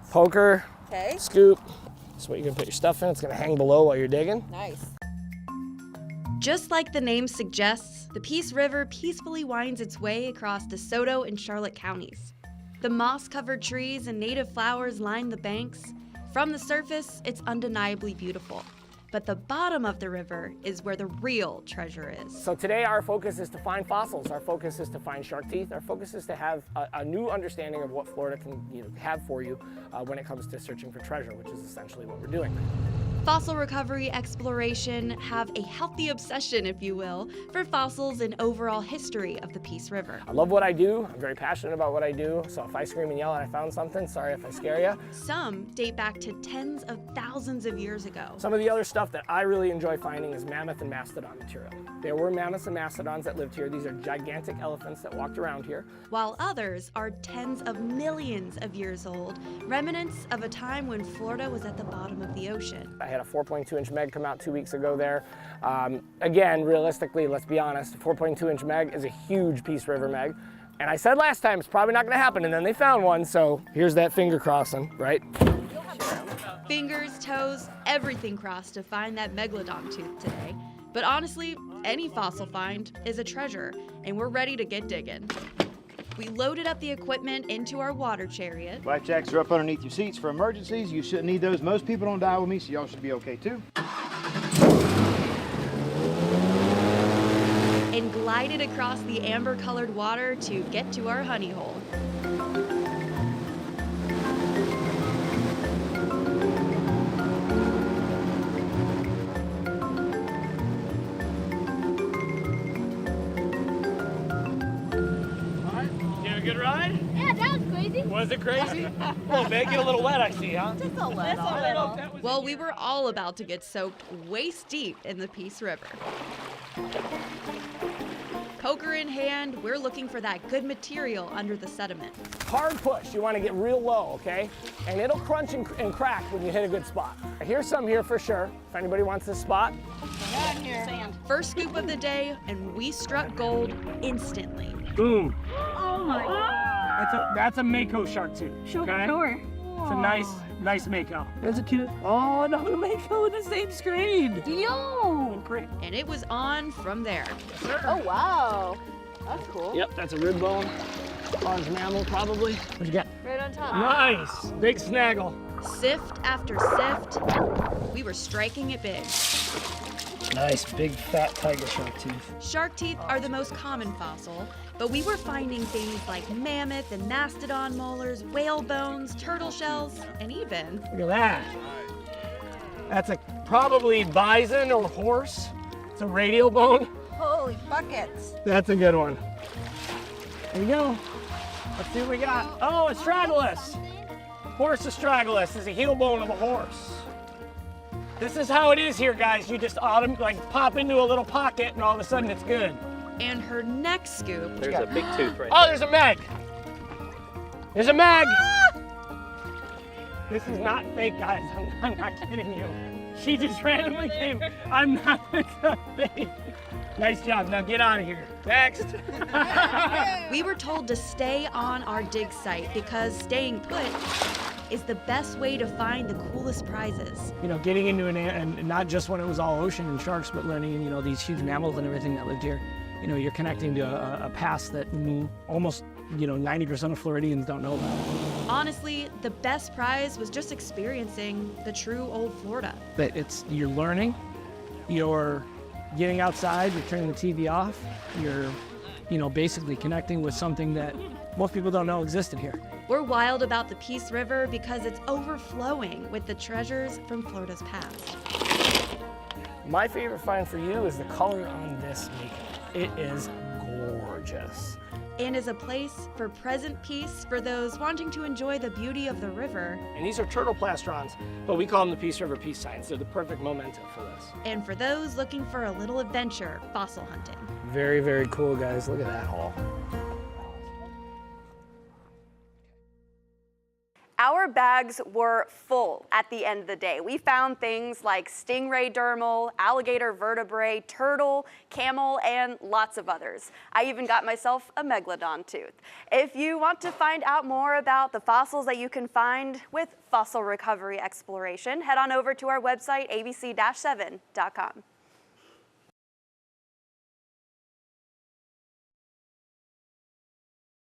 Poker, Okay. scoop. That's what you're gonna put your stuff in. It's gonna hang below while you're digging. Nice. Just like the name suggests, the Peace River peacefully winds its way across DeSoto and Charlotte counties. The moss-covered trees and native flowers line the banks. From the surface, it's undeniably beautiful. But the bottom of the river is where the real treasure is. So today our focus is to find fossils. Our focus is to find shark teeth. Our focus is to have a new understanding of what Florida can have for you when it comes to searching for treasure, which is essentially what we're doing. Fossil recovery exploration have a healthy obsession, if you will, for fossils and overall history of the Peace River. I love what I do. I'm very passionate about what I do. So if I scream and yell and I found something, sorry if I scare you. Some date back to tens of thousands of years ago. Some of the other stuff that I really enjoy finding is mammoth and mastodon material. There were mammoths and mastodons that lived here. These are gigantic elephants that walked around here. While others are tens of millions of years old, remnants of a time when Florida was at the bottom of the ocean. I had a 4.2-inch meg come out 2 weeks ago there. Again, realistically, let's be honest, a 4.2-inch meg is a huge Peace River meg. And I said last time it's probably not gonna happen, and then they found one, so here's that finger crossing, right? Fingers, toes, everything crossed to find that megalodon tooth today. But honestly, any fossil find is a treasure, and we're ready to get digging. We loaded up the equipment into our water chariot. Life jackets are up underneath your seats for emergencies. You shouldn't need those. Most people don't die with me, so y'all should be okay too. And glided across the amber-colored water to get to our honey hole. Good ride? Yeah, that was crazy. Was it crazy? Well, Meg, you're a little wet, I see, huh? Just a little. Well, we were all about to get soaked waist deep in the Peace River. Poker in hand, we're looking for that good material under the sediment. Hard push, you want to get real low, okay? And it'll crunch and crack when you hit a good spot. Here's some here for sure, if anybody wants this spot. Sand. First scoop of the day, and we struck gold instantly. Boom. Oh my god. That's a mako shark tooth, okay? Sure. It's a nice mako. That's a cute. Oh, another mako in the same screen. Yo. Great. And it was on from there. Oh, wow. That's cool. Yep, that's a rib bone. Large mammal, probably. What'd you get? Right on top. Nice, big snaggle. Sift after sift, we were striking it big. Nice, big fat tiger shark tooth. Shark teeth are the most common fossil, but we were finding things like mammoth and mastodon molars, whale bones, turtle shells, and even... Look at that. That's probably bison or horse. It's a radial bone. Holy buckets. That's a good one. There you go. Let's see what we got. Oh, a astragalus. Horse astragalus is a heel bone of a horse. This is how it is here, guys. You just pop into a little pocket and all of a sudden it's good. And her next scoop... There's a big tooth right Oh, there's a meg. There's a meg. This is not fake, guys. I'm not kidding you. She just randomly came. I'm not, it's not fake. Nice job. Now get out of here. Next. We were told to stay on our dig site because staying put is the best way to find the coolest prizes. You know, getting into and not just when it was all ocean and sharks, but learning, you know, these huge mammals and everything that lived here. You know, you're connecting to a past that almost, 90% of Floridians don't know about. Honestly, the best prize was just experiencing the true old Florida. But you're learning, you're getting outside, you're turning the TV off, you're, basically connecting with something that most people don't know existed here. We're wild about the Peace River because it's overflowing with the treasures from Florida's past. My favorite find for you is the color on this mako. It is gorgeous. And is a place for present peace for those wanting to enjoy the beauty of the river. And these are turtle plastrons, but we call them the Peace River peace signs. They're the perfect memento for this. And for those looking for a little adventure fossil hunting. Very, very cool, guys. Look at that haul. Our bags were full at the end of the day. We found things like stingray dermal, alligator vertebrae, turtle, camel, and lots of others. I even got myself a megalodon tooth. If you want to find out more about the fossils that you can find with fossil recovery exploration, head on over to our website, abc-7.com.